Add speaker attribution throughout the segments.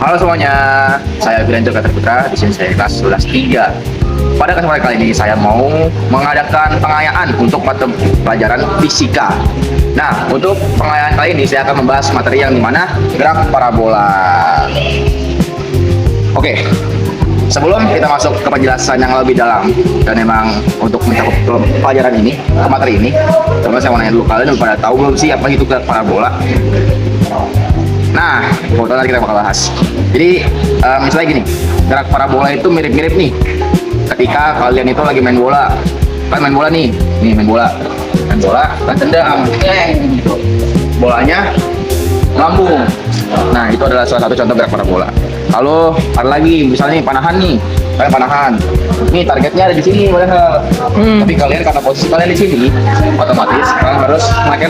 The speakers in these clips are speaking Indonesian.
Speaker 1: Halo semuanya, saya Bilanjo Putra. Di sini saya kelas 11 3. Pada kesempatan kali ini saya mau mengadakan pengayaan untuk mata pelajaran fisika. Nah, untuk pengayaan kali ini saya akan membahas materi yang dimana gerak parabola. Oke, sebelum kita masuk ke penjelasan yang lebih dalam dan memang untuk mencakup pelajaran ini, ke materi ini, coba saya mau nanya dulu, kalian udah pada tahu belum sih apa itu gerak parabola? Nah, kebetulan kita bakal bahas. Jadi, misalnya gini, gerak parabola itu mirip-mirip nih. Ketika kalian itu lagi main bola, kan main bola nih main bola, kan tendang, gitu. Bolanya melambung. Nah, itu adalah salah satu contoh gerak parabola. Kalau ada lagi, misalnya panahan nih, kayak panahan. Nih targetnya ada di sini, padahal. Tapi kalian karena posisi kalian di sini, otomatis kalian harus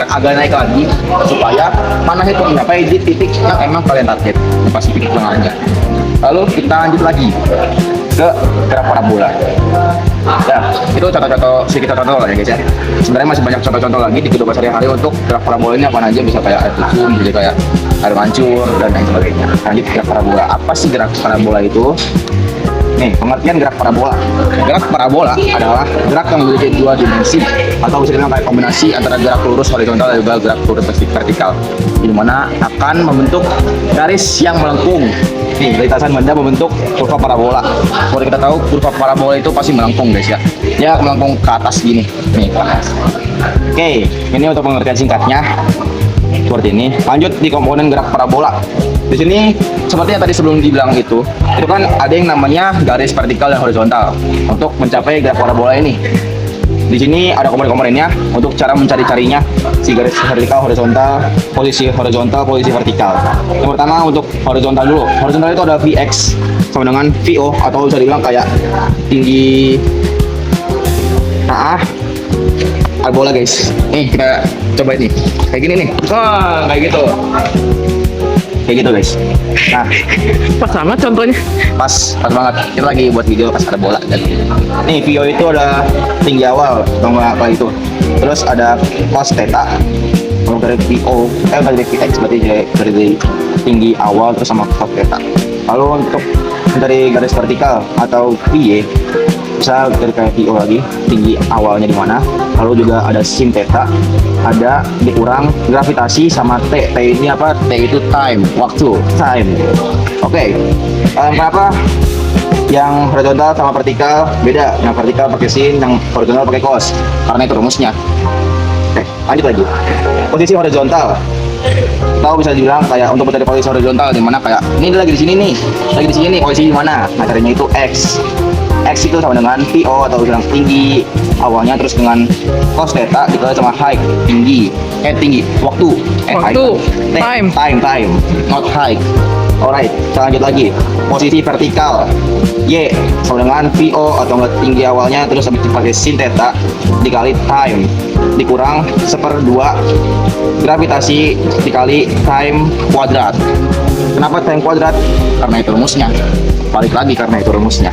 Speaker 1: agak naik lagi supaya panah itu mencapai di titik yang emang kalian target, pasti titik tengahnya. Lalu kita lanjut lagi ke gerak parabola. Ya, itu contoh-contoh sedikit contoh lah ya guys ya. Sebenarnya masih banyak contoh-contoh lagi di kehidupan sehari-hari untuk gerak parabola ini apa aja, bisa kayak air terjun, jadi kayak air mancur dan lain sebagainya. Lanjut gerak parabola. Apa sih gerak parabola itu? Nih, pengertian gerak parabola. Gerak parabola adalah gerak yang memiliki dua dimensi atau bisa dibilang kayak kombinasi antara gerak lurus horizontal dan juga gerak lurus vertikal, di mana akan membentuk garis yang melengkung. Nih, lintasan benda membentuk kurva parabola. Kalau kita tahu kurva parabola itu pasti melengkung guys ya. Ya, melengkung ke atas gini. Nih, ke atas. Oke, ini untuk pengertian singkatnya seperti ini. Lanjut di komponen gerak parabola. Di sini seperti yang tadi sebelum dibilang itu kan ada yang namanya garis vertikal dan horizontal untuk mencapai gerak parabola ini. Di sini ada komponen-komponennya untuk cara mencari-carinya si garis vertikal, horizontal, posisi vertikal. Yang pertama untuk horizontal dulu. Horizontal itu ada Vx sama dengan VO atau bisa dibilang kayak tinggi parabola guys. Nih kita coba ini kayak gini nih. Wah, kayak gitu. Kayak gitu guys. Nah,
Speaker 2: Pas banget contohnya.
Speaker 1: pas banget. Kita lagi buat video pas ada bola. Dan nih VO itu ada tinggi awal, atau apa itu. Terus ada cos theta. Kalau dari VO, dari VX berarti dari tinggi awal terus sama cos theta. Lalu untuk dari garis vertikal atau VY bisa dari kayak VO lagi, tinggi awalnya di mana. Lalu juga ada sin theta, ada dikurang gravitasi sama T. T ini apa? T itu time, waktu, time. Oke. Kenapa yang horizontal sama vertikal beda? Yang vertikal pakai sin, yang horizontal pakai cos. Karena itu rumusnya. Oke, lanjut lagi. Posisi horizontal. Tahu bisa dibilang kayak untuk mencari posisi horizontal di mana kayak ini lagi di sini nih, posisi di mana? Nah, caranya itu X. X itu sama dengan VO atau bilang tinggi awalnya, terus dengan cos theta dikali sama height, tinggi, waktu, time, not height. Alright, kita lanjut lagi. Posisi vertikal Y sama dengan VO atau enggak tinggi awalnya, terus habis dipakai sin theta dikali time dikurang 1/2 gravitasi dikali time kuadrat. Kenapa time kuadrat? Karena itu rumusnya. Balik lagi karena itu rumusnya.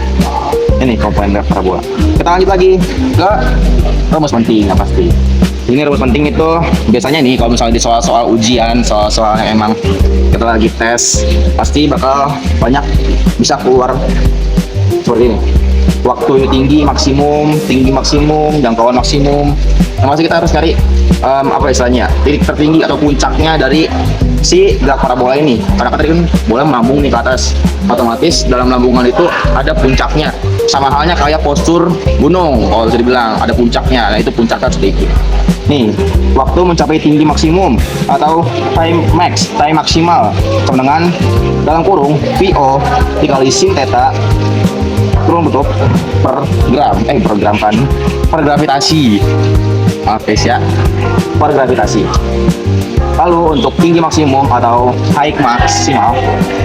Speaker 1: Ini komponen gerak parabola. Kita lanjut lagi ke rumus penting yang pasti. Ini rumus penting itu biasanya nih kalau misalnya di soal-soal ujian, soal-soal yang emang kita lagi tes, pasti bakal banyak bisa keluar seperti ini. Waktu tinggi maksimum, jangkauan maksimum. Nah, masih kita harus cari apa istilahnya, titik tertinggi atau puncaknya dari si gerak parabola ini. Karena tadi kan bola melambung nih ke atas, otomatis dalam lambungan itu ada puncaknya. Sama halnya kayak postur gunung, kalau bisa dibilang ada puncaknya. Nah, itu puncaknya sedikit. Nih, waktu mencapai tinggi maksimum atau time maksimal sama dengan dalam kurung VO dikali sin theta kurung bentuk per gravitasi. Oke ya, per gravitasi. Lalu untuk tinggi maksimum atau height maksimal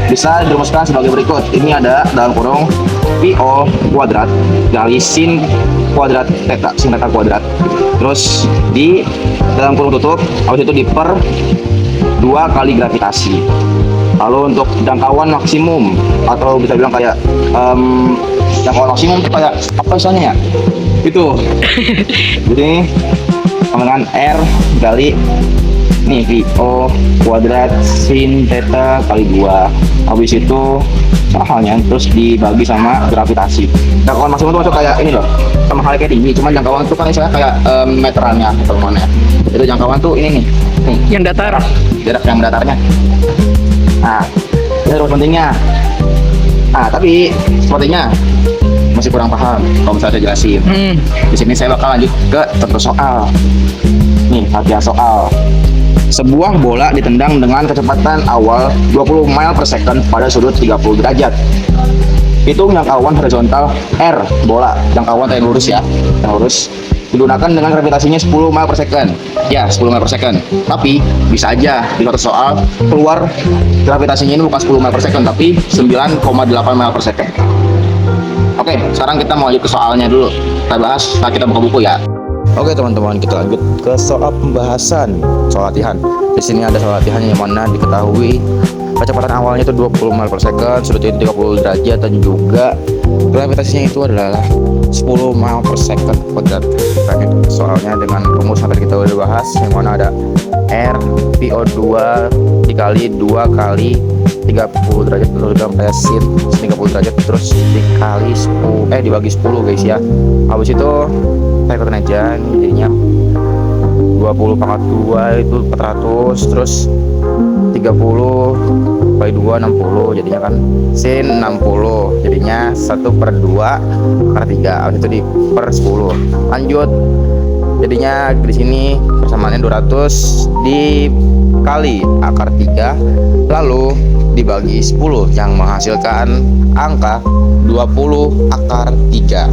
Speaker 1: bisa dirumuskan sebagai berikut. Ini ada dalam kurung VO kuadrat kali sin theta kuadrat. Terus di dalam kurung tutup, habis itu diper 2 kali gravitasi. Lalu untuk jangkauan maksimum atau bisa bilang kayak jangkauan maksimum itu kayak apa misalnya ya? Itu. Jadi dengan R kali nih VO kuadrat sin theta kali 2. Habis itu sama halnya terus dibagi sama gravitasi. Jangkauan maksimum itu masuk kayak ini loh, sama halnya kayak tinggi, cuman jangkauan itu kan misalnya kayak meterannya atau mana. Itu jangkauan tuh ini nih,
Speaker 2: Yang datar.
Speaker 1: jarak yang datarnya. Nah, ini rumus pentingnya. Nah, tapi sepertinya masih kurang paham kalau misalnya saya jelasin. Di sini saya bakal lanjut ke contoh soal. Nih, latihan soal. Sebuah bola ditendang dengan kecepatan awal 20 mile per second pada sudut 30 derajat. Hitung jangkauan horizontal R bola, jangkauan yang lurus ya, yang lurus. Digunakan dengan gravitasinya 10 mile per second. Ya, 10 mile per second. Tapi bisa aja di suatu soal keluar gravitasinya ini bukan 10 mile per second, tapi 9,8 mile per second. Oke, sekarang kita mau lanjut ke soalnya dulu. Kita bahas, nah kita buka buku ya. Oke teman-teman, kita lanjut ke soal pembahasan, soal latihan. Di sini ada soal latihan yang mana diketahui kecepatan awalnya itu 20 mile per second, sudutnya itu 30 derajat, dan juga gravitasinya itu adalah 10 mile per second kuadrat. Lanjut soalnya dengan rumus yang tadi kita udah bahas, yang mana ada R VO2 dikali 2 kali 30 derajat terus sampai sin 30 derajat terus dikali 10 dibagi 10 guys ya. Habis itu saya ikutin aja nih, jadinya 20 pangkat 2 itu 400, terus 30 kali 2 60, jadinya kan sin 60, jadinya 1/2 akar 3. Habis itu di per 10. Lanjut, jadinya di sini persamaannya 200 dikali akar 3 lalu dibagi 10 yang menghasilkan angka 20 akar 3.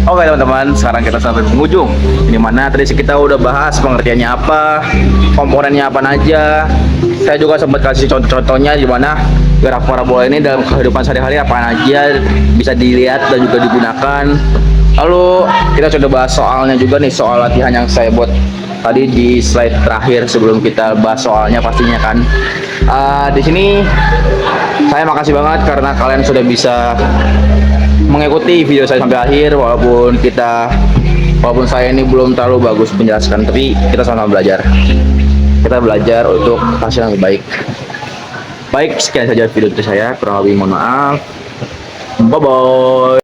Speaker 1: Oke teman-teman, sekarang kita sampai penghujung. Ini mana tadi kita udah bahas pengertiannya apa, komponennya apa aja. Saya juga sempat kasih contoh-contohnya di mana gerak parabola ini dalam kehidupan sehari-hari apa aja bisa dilihat dan juga digunakan. Lalu kita coba bahas soalnya juga nih, soal latihan yang saya buat tadi di slide terakhir sebelum kita bahas soalnya pastinya kan. Di sini saya makasih banget karena kalian sudah bisa mengikuti video saya sampai akhir, walaupun saya ini belum terlalu bagus menjelaskan, tapi kita sama-sama belajar. Kita belajar untuk hasil yang lebih baik. Baik, sekian saja video dari saya. Kurang lebih mohon maaf. Bye bye.